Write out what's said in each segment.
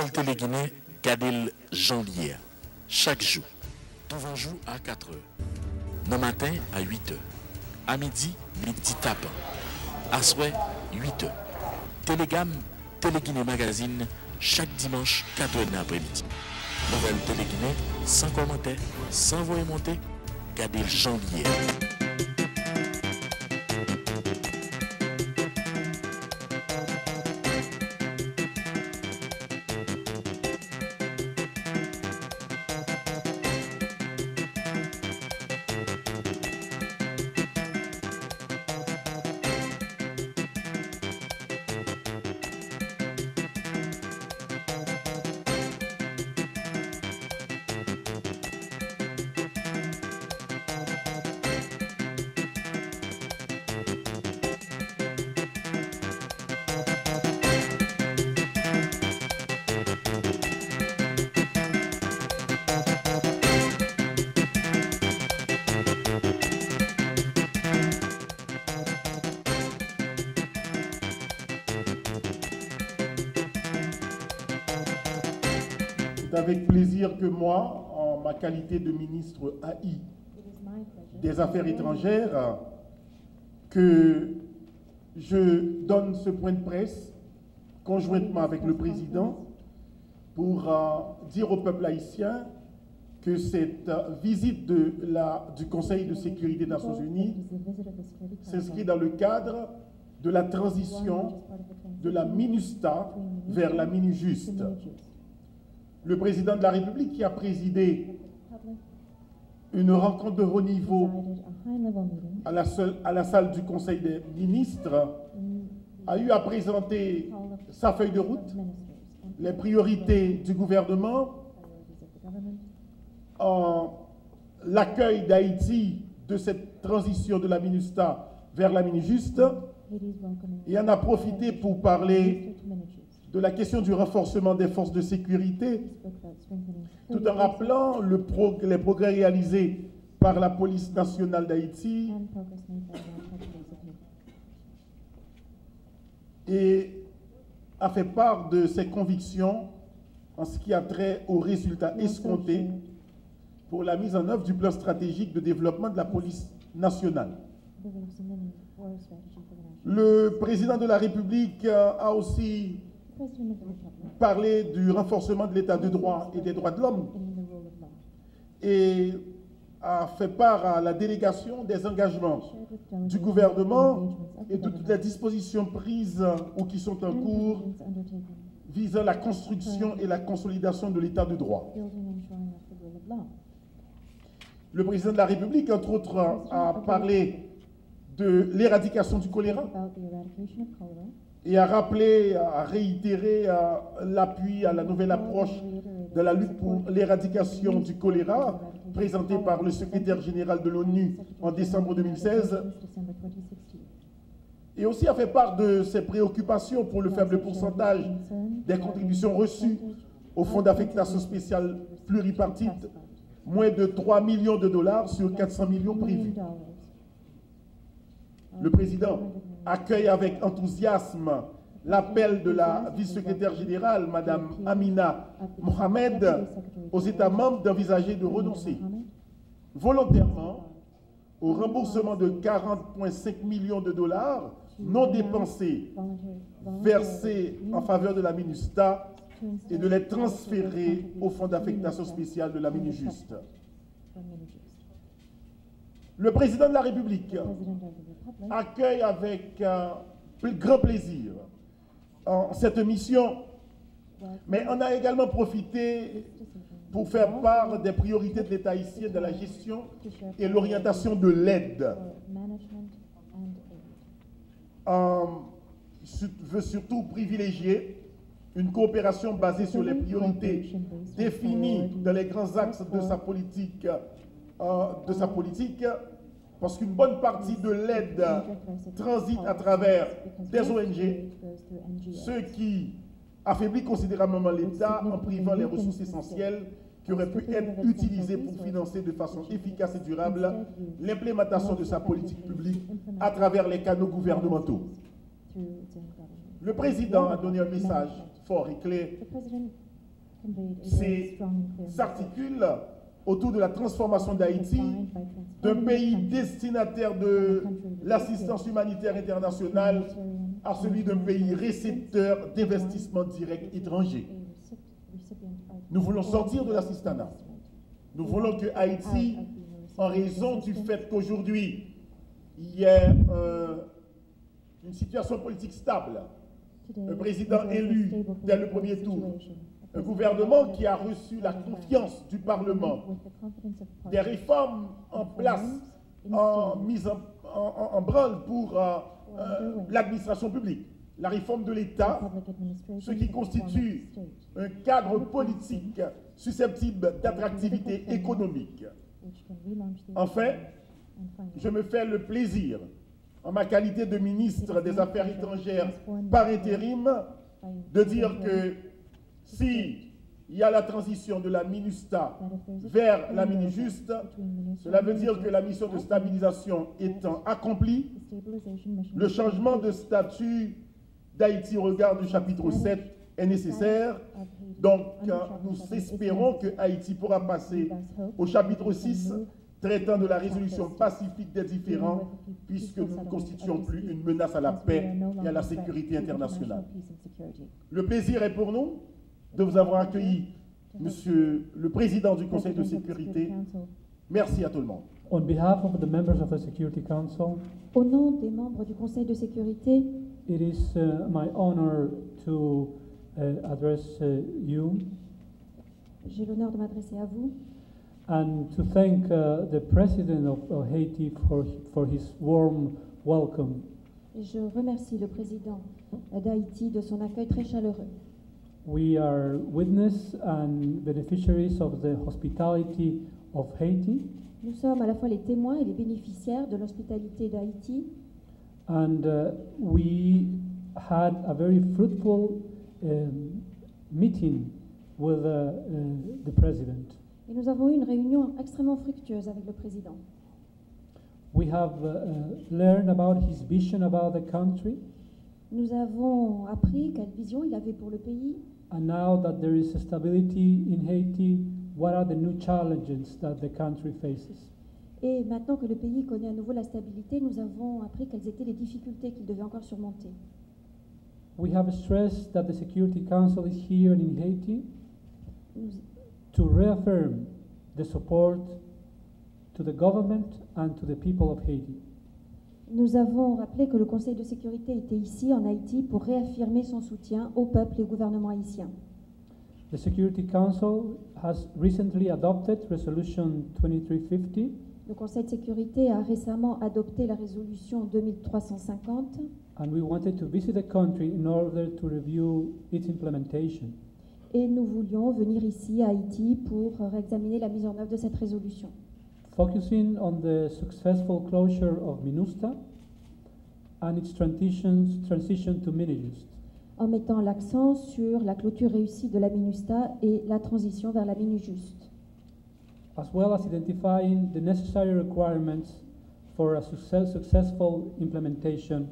Nouvelle Télé-Guinée, Kadel Jean-Lier. Chaque jour. Tout jour à 4 h. Le matin à 8 h. À midi, midi tapant. À soir, 8 h. Télégamme, Télé-Guinée Magazine, chaque dimanche, 4 h l'après-midi. Nouvelle Télé-Guinée, sans commentaire, sans voix monter, Kadel Jean-Lier. C'est avec plaisir que moi, en ma qualité de ministre AI des Affaires étrangères, que je donne ce point de presse conjointement avec le président pour dire au peuple haïtien que cette visite du Conseil de sécurité des Nations Unies s'inscrit dans le cadre de la transition de la MINUSTAH vers la MINUJUST. Le président de la République, qui a présidé une rencontre de haut niveau à la salle du Conseil des ministres, a eu à présenter sa feuille de route, les priorités du gouvernement, l'accueil d'Haïti de cette transition de la MINUSTAH vers la MINUJUST, et en a profité pour parler de la question du renforcement des forces de sécurité, tout en rappelant les progrès réalisés par la police nationale d'Haïti et a fait part de ses convictions en ce qui a trait aux résultats escomptés pour la mise en œuvre du plan stratégique de développement de la police nationale. Le président de la République a aussi parler du renforcement de l'état de droit et des droits de l'homme et a fait part à la délégation des engagements du gouvernement et de toutes les dispositions prises ou qui sont en cours visant la construction et la consolidation de l'état de droit. Le président de la République, entre autres, a parlé de l'éradication du choléra et a rappelé, a réitéré l'appui à la nouvelle approche de la lutte pour l'éradication du choléra présentée par le secrétaire général de l'ONU en décembre 2016 et aussi a fait part de ses préoccupations pour le faible pourcentage des contributions reçues au fonds d'affectation spéciale pluripartite, moins de 3 millions de dollars sur 400 millions prévus. Le président accueille avec enthousiasme l'appel de la vice-secrétaire générale, Mme Amina Mohamed, aux États membres d'envisager de renoncer volontairement au remboursement de 40,5 millions de dollars non dépensés, versés en faveur de la MINUSTAH et de les transférer au fonds d'affectation spéciale de la MINUJUST. Le président de la République accueille avec grand plaisir cette mission, mais on a également profité pour faire part des priorités de l'État haïtien dans la gestion et l'orientation de l'aide. Veut surtout privilégier une coopération basée sur les priorités définies dans les grands axes de sa politique, parce qu'une bonne partie de l'aide transite à travers des ONG, ce qui affaiblit considérablement l'État en privant les ressources essentielles qui auraient pu être utilisées pour financer de façon efficace et durable l'implémentation de sa politique publique à travers les canaux gouvernementaux. Le président a donné un message fort et clair s'articule autour de la transformation d'Haïti d'un pays destinataire de l'assistance humanitaire internationale à celui d'un pays récepteur d'investissements directs étrangers. Nous voulons sortir de l'assistanat. Nous voulons que Haïti, en raison du fait qu'aujourd'hui, il y ait une situation politique stable, un président élu dès le premier tour, un gouvernement qui a reçu la confiance du Parlement, des réformes en place, mises en branle pour l'administration publique, la réforme de l'État, ce qui constitue un cadre politique susceptible d'attractivité économique. Enfin, je me fais le plaisir, en ma qualité de ministre des Affaires étrangères par intérim, de dire que si il y a la transition de la MINUSTA vers la MINUJUST, cela veut dire que la mission de stabilisation étant accomplie, le changement de statut d'Haïti au regard du chapitre 7 est nécessaire. Donc, nous espérons que Haïti pourra passer au chapitre 6, traitant de la résolution pacifique des différends, puisque nous ne constituons plus une menace à la paix et à la sécurité internationale. Le plaisir est pour nous de vous avoir accueilli, Monsieur le Président du Conseil de sécurité. Merci à tout le monde. On behalf of the members of the Security Council, au nom des membres du Conseil de sécurité, it is my honor to address you j'ai l'honneur de m'adresser à vous and to thank the President of Haiti for his warm welcome. et je remercie le président d'Haïti de son accueil très chaleureux. We are witness and beneficiaries of the hospitality of Haiti, Nous sommes à la fois les témoins et les bénéficiaires de l'hospitalité d'Haïti and we had a very fruitful meeting with the President. et nous avons eu une réunion extrêmement fructueuse avec le président. We have learned about his vision about the country, Nous avons appris quelle vision il avait pour le pays and now that there is stability in Haiti, what are the new challenges that the country faces? et maintenant que le pays connaît à nouveau la stabilité, nous avons appris quelles étaient les difficultés qu'il devait encore surmonter. We have stressed that the Security Council is here in Haiti Nous, to reaffirm the support to the government and to the people of Haiti. nous avons rappelé que le Conseil de sécurité était ici en Haïti pour réaffirmer son soutien au peuple et au gouvernement haïtien. The Security Council has recently adopted Resolution 2350, Le Conseil de sécurité a récemment adopté la résolution 2350 and we wanted to visit the country in order to review its implementation. et nous voulions venir ici à Haïti pour réexaminer la mise en œuvre de cette résolution. Focusing on the successful closure of MINUSTA and its transition to MINUJUST. En mettant l'accent sur la clôture réussie de la MINUSTA et la transition vers la MINUJUST, as well as identifying the necessary requirements for a successful implementation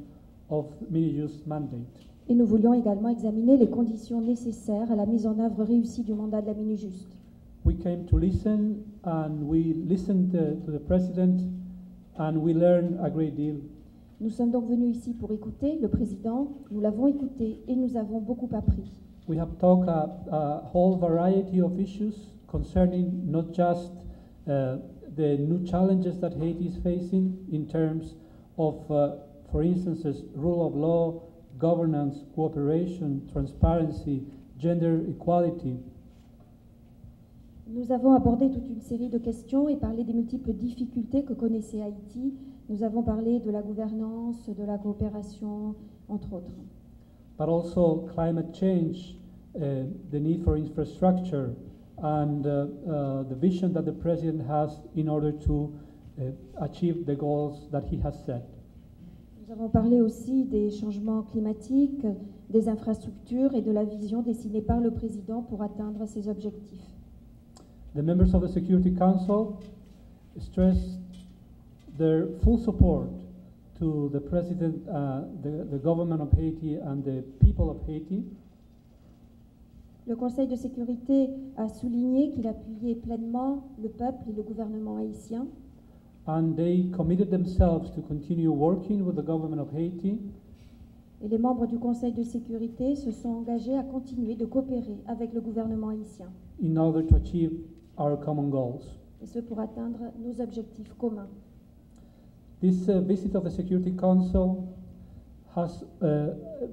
of MINUJUST mandate. et nous voulions également examiner les conditions nécessaires à la mise en œuvre réussie du mandat de la MINUJUST. We came to listen, and we listened to the President, and we learned a great deal. Nous sommes donc venus ici pour écouter le président, nous l'avons écouté et nous avons beaucoup appris. We have talked a whole variety of issues concerning not just the new challenges that Haiti is facing in terms of, for instance, rule of law, governance, cooperation, transparency, gender equality. Nous avons abordé toute une série de questions et parlé des multiples difficultés que connaissait Haïti. Nous avons parlé de la gouvernance, de la coopération, entre autres. But also climate change, the need for infrastructure, and the vision that the President has in order to achieve the goals that he has set. Nous avons parlé aussi des changements climatiques, des infrastructures et de la vision dessinée par le président pour atteindre ses objectifs. The members of the Security Council stressed their full support to the President, the government of Haiti and the people of Haiti. Le Conseil de sécurité a souligné qu'il appuyait pleinement le peuple et le gouvernement haïtien. And they committed themselves to continue working with the government of Haiti Et les membres du Conseil de sécurité se sont engagés à continuer de coopérer avec le gouvernement haïtien. in order to achieve our common goals. Et ce pour atteindre nos objectifs communs. This visit of the Security Council has,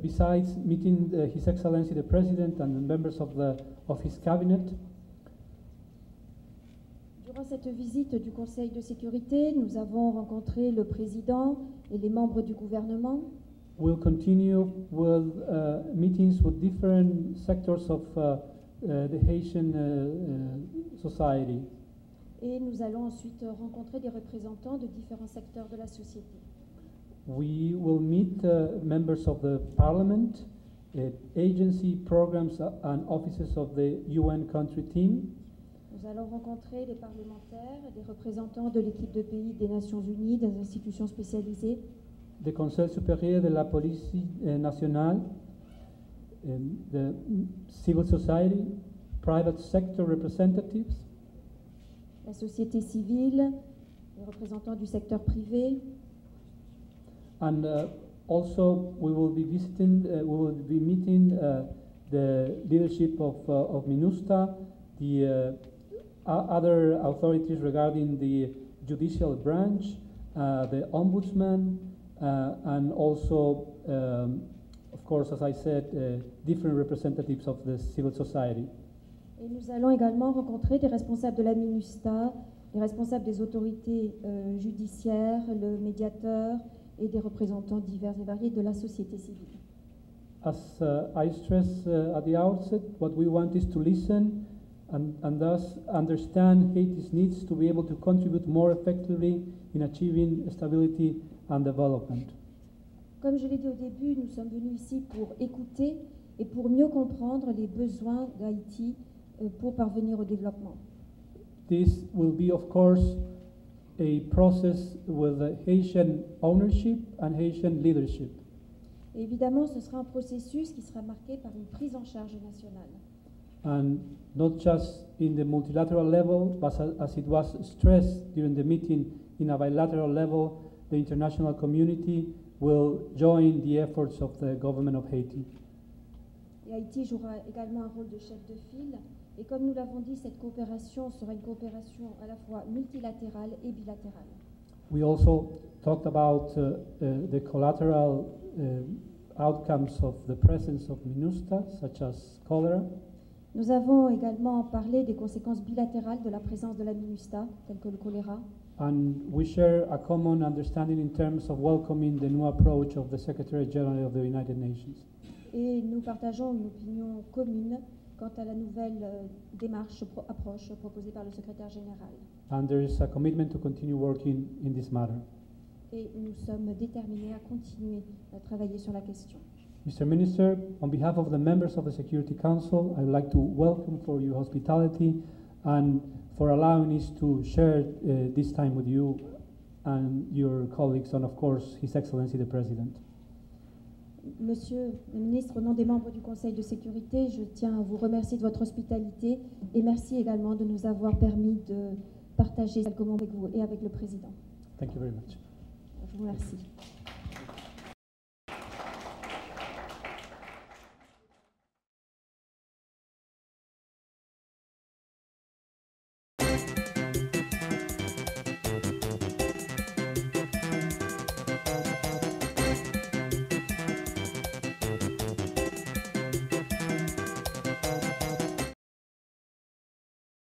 besides meeting His Excellency the President and the members of his cabinet, Durant cette visite du Conseil de sécurité, nous avons rencontré le président et les membres du gouvernement. we'll continue with meetings with different sectors of the Haitian society. Et nous allons ensuite rencontrer des représentants de différents secteurs de la société. We will meet members of the parliament, agency, programs, and offices of the UN country team. Nous allons rencontrer des parlementaires, des représentants de l'équipe de pays des Nations Unies, des institutions spécialisées, The Conseil supérieur de la police nationale, the civil society, private sector representatives, la société civile, les représentants du secteur privé, and also we will be visiting, we will be meeting the leadership of MINUSTA, the other authorities regarding the judicial branch, the ombudsman, and also, of course, as I said, different representatives of the civil society. et nous allons également rencontrer des responsables de la MINUSTA, les responsables des autorités judiciaires, le médiateur et des représentants divers et variés de la société civile. As I stressed at the outset, what we want is to listen and thus understand Haiti's needs to be able to contribute more effectively in achieving stability and development. Comme je l'ai dit au début, nous sommes venus ici pour écouter et pour mieux comprendre les besoins d'Haïti pour parvenir au développement. This will be, of course, a process with Haitian ownership and Haitian leadership. Et évidemment, ce sera un processus qui sera marqué par une prise en charge nationale. And not just in the multilateral level, but as it was stressed during the meeting, in a bilateral level, the international community will join the efforts of the government of Haiti. Et Haïti jouera également un rôle de chef de file. Et comme nous l'avons dit, cette coopération sera une coopération à la fois multilatérale et bilatérale. We also talked about the collateral outcomes of the presence of MINUSTA, such as cholera. Nous avons également parlé des conséquences bilatérales de la présence de la MINUSTA, telles que le choléra. And we share a common understanding in terms of welcoming the new approach of the Secretary General of the United Nations. Et nous partageons une opinion commune quant à la nouvelle approche proposée par le secrétaire général. And there is a commitment to continue working in this matter. Et nous sommes déterminés à continuer à travailler sur la question. Mr. Minister, on behalf of the members of the Security Council, I would like to welcome for your hospitality and for allowing us to share this time with you and your colleagues and, of course, His Excellency the President. Monsieur le ministre, au nom des membres du Conseil de sécurité, je tiens à vous remercier de votre hospitalité et merci également de nous avoir permis de partager quelques moments avec vous et avec le Président. Thank you very much. Je vous remercie.